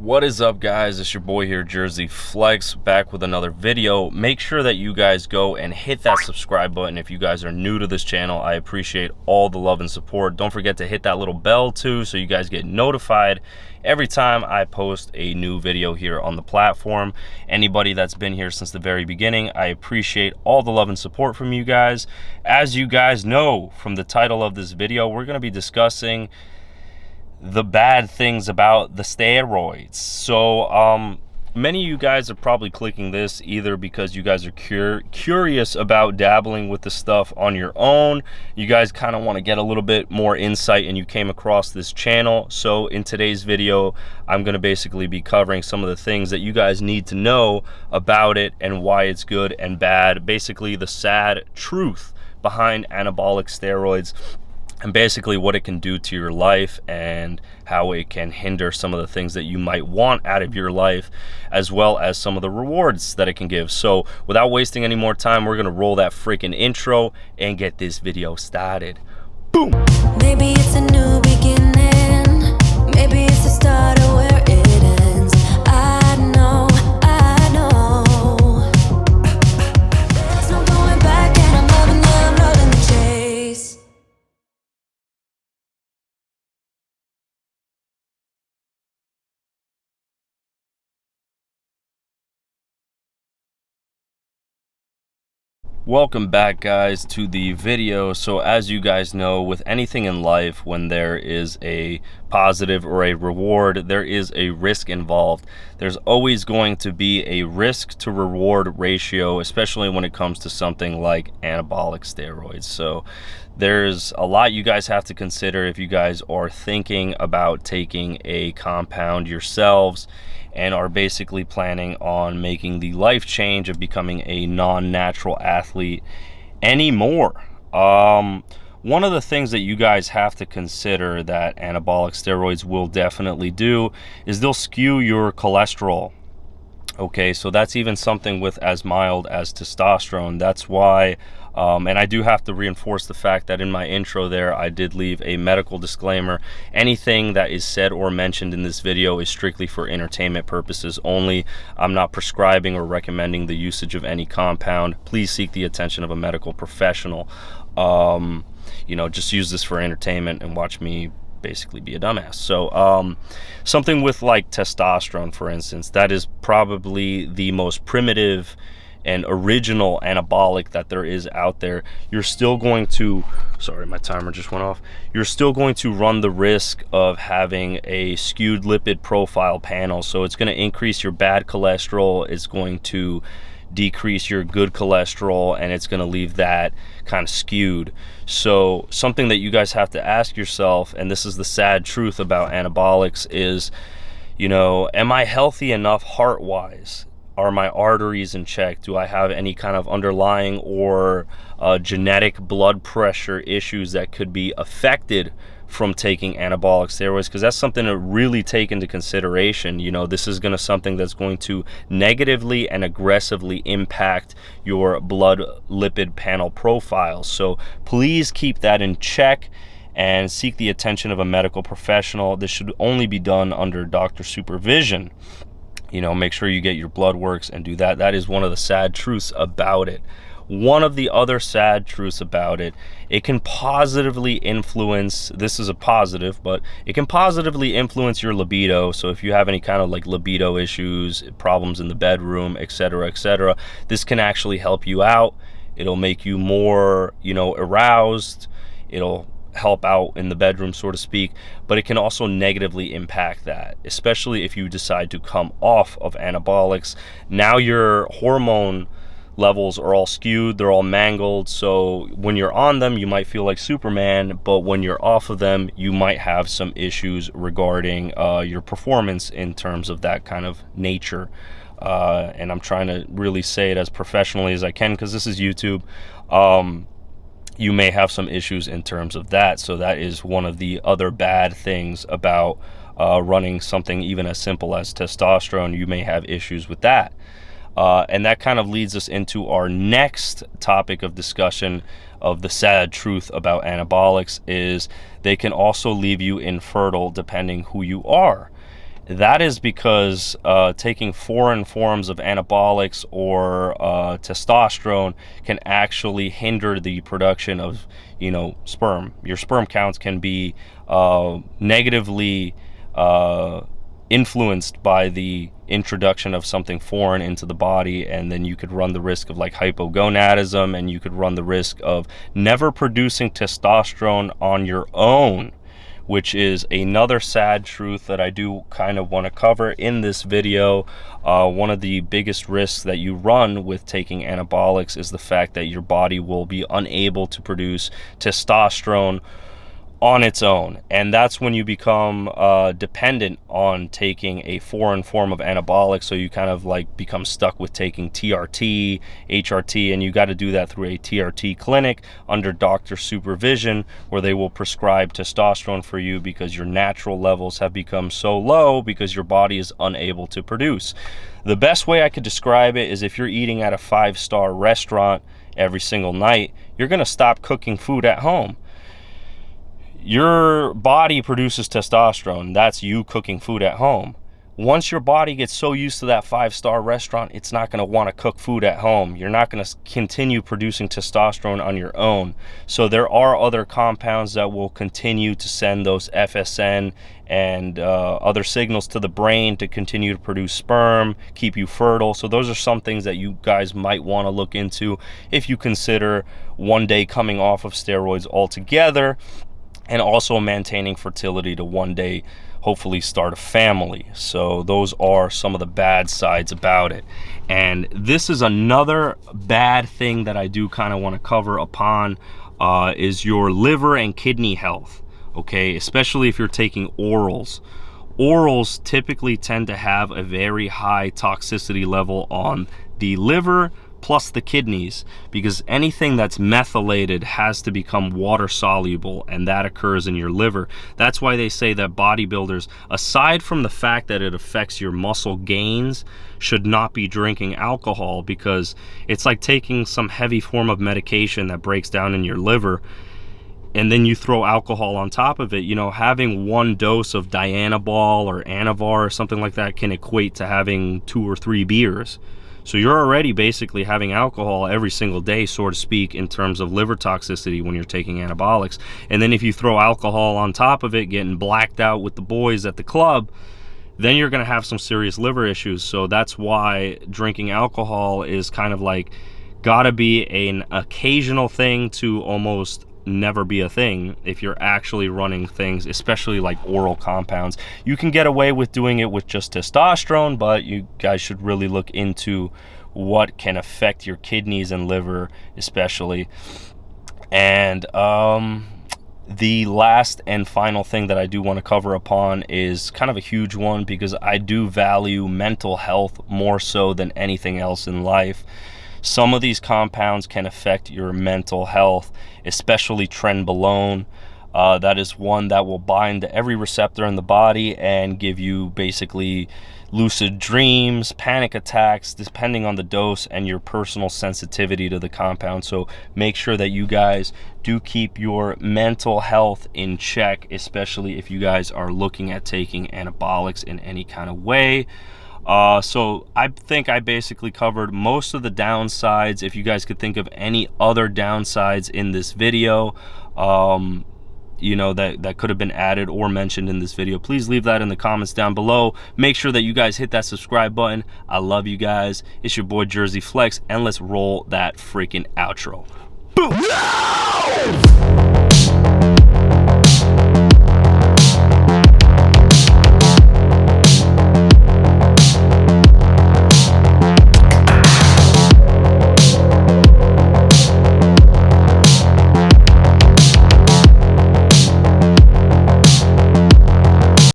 What is up, guys? It's your boy here, Jersey Flex, back with another video. Make sure that you guys go and hit that subscribe button if you guys are new to this channel. I appreciate all the love and support. Don't forget to hit that little bell too so you guys get notified every time I post a new video here on the platform. Anybody that's been here since the very beginning, I appreciate all the love and support from you guys. As you guys know from the title of this video, we're going to be discussing the bad things about the steroids. So many of you guys are probably clicking this either because you guys are curious about dabbling with the stuff on your own. You guys kind of want to get a little bit more insight and you came across this channel. So in today's video, I'm going to basically be covering some of the things that you guys need to know about it and why it's good and bad. Basically the sad truth behind anabolic steroids, and basically what it can do to your life and how it can hinder some of the things that you might want out of your life, as well as some of the rewards that it can give. So without wasting any more time, we're gonna roll that freaking intro and get this video started. Boom! Maybe it's a new beginning. Maybe it's the start of where it ends. I know. There's no going back and I'm loving the chase. Welcome back, guys, to the video. So as you guys know, with anything in life, when there is a positive or a reward, there is a risk involved. There's always going to be a risk to reward ratio, especially when it comes to something like anabolic steroids. So there's a lot you guys have to consider if you guys are thinking about taking a compound yourselves and are basically planning on making the life change of becoming a non-natural athlete anymore. One of the things that you guys have to consider that anabolic steroids will definitely do is they'll skew your cholesterol. Okay, so that's even something with as mild as testosterone. That's why, and I do have to reinforce the fact that in my intro there, I did leave a medical disclaimer. Anything that is said or mentioned in this video is strictly for entertainment purposes only. I'm not prescribing or recommending the usage of any compound. Please seek the attention of a medical professional. You know, just use this for entertainment and watch me basically be a dumbass. So something with like testosterone, for instance, that is probably the most primitive and original anabolic that there is out there. You're still going to, sorry, my timer just went off. You're still going to run the risk of having a skewed lipid profile panel. So it's going to increase your bad cholesterol. It's going to decrease your good cholesterol, and it's going to leave that kind of skewed. So something that you guys have to ask yourself, and this is the sad truth about anabolics, is, you know, am I healthy enough heart wise? Are my arteries in check? Do I have any kind of underlying or genetic blood pressure issues that could be affected from taking anabolic steroids? Because that's something to really take into consideration. You know, this is going to something that's going to negatively and aggressively impact your blood lipid panel profile. So please keep that in check and seek the attention of a medical professional. This should only be done under doctor supervision. You know, make sure you get your blood works and do that. That is one of the sad truths about it. One of the other sad truths about it, it can positively influence, this is a positive, but it can positively influence your libido. So if you have any kind of like libido issues, problems in the bedroom, etc., this can actually help you out. It'll make you more, you know, aroused. It'll help out in the bedroom, so to speak, but it can also negatively impact that, especially if you decide to come off of anabolics. Now your hormone levels are all skewed, they're all mangled, so when you're on them you might feel like Superman, but when you're off of them you might have some issues regarding your performance in terms of that kind of nature. And I'm trying to really say it as professionally as I can because this is YouTube. You may have some issues in terms of that. So that is one of the other bad things about running something even as simple as testosterone. You may have issues with that. And that kind of leads us into our next topic of discussion of the sad truth about anabolics, is they can also leave you infertile depending who you are. That is because taking foreign forms of anabolics or testosterone can actually hinder the production of, sperm. Your sperm counts can be negatively influenced by the introduction of something foreign into the body, and then you could run the risk of like hypogonadism, and you could run the risk of never producing testosterone on your own, which is another sad truth that I do kind of want to cover in this video. One of the biggest risks that you run with taking anabolics is the fact that your body will be unable to produce testosterone on its own, and that's when you become dependent on taking a foreign form of anabolic. So you kind of like become stuck with taking TRT, HRT, and you got to do that through a TRT clinic under doctor supervision, where they will prescribe testosterone for you because your natural levels have become so low because your body is unable to produce. The best way I could describe it is if you're eating at a 5-star restaurant every single night, you're going to stop cooking food at home. Your body produces testosterone. That's you cooking food at home. Once your body gets so used to that 5-star restaurant, it's not going to want to cook food at home. You're not going to continue producing testosterone on your own. So there are other compounds that will continue to send those FSN and other signals to the brain to continue to produce sperm, keep you fertile. So those are some things that you guys might want to look into if you consider one day coming off of steroids altogether, and also maintaining fertility to one day hopefully start a family. So those are some of the bad sides about it. And this is another bad thing that I do kind of want to cover upon, is your liver and kidney health. Okay, especially if you're taking orals. Orals typically tend to have a very high toxicity level on the liver plus the kidneys, because anything that's methylated has to become water soluble, and that occurs in your liver. That's why they say that bodybuilders, aside from the fact that it affects your muscle gains, should not be drinking alcohol, because it's like taking some heavy form of medication that breaks down in your liver, and then you throw alcohol on top of it. Having one dose of Dianabol or Anavar or something like that can equate to having 2 or 3 beers. So you're already basically having alcohol every single day, so to speak, in terms of liver toxicity when you're taking anabolics. And then if you throw alcohol on top of it, getting blacked out with the boys at the club, then you're going to have some serious liver issues. So that's why drinking alcohol is kind of like gotta be an occasional thing to almost never be a thing if you're actually running things, especially like oral compounds. You can get away with doing it with just testosterone, but you guys should really look into what can affect your kidneys and liver especially. And the last and final thing that I do want to cover upon is kind of a huge one, because I do value mental health more so than anything else in life. Some of these compounds can affect your mental health, especially trenbolone. That is one that will bind to every receptor in the body and give you basically lucid dreams, panic attacks, depending on the dose and your personal sensitivity to the compound. So make sure that you guys do keep your mental health in check, especially if you guys are looking at taking anabolics in any kind of way. So I think I basically covered most of the downsides. If you guys could think of any other downsides in this video, that could have been added or mentioned in this video, please leave that in the comments down below. Make sure that you guys hit that subscribe button. I love you guys. It's your boy Jersey Flex, and let's roll that freaking outro. Boom!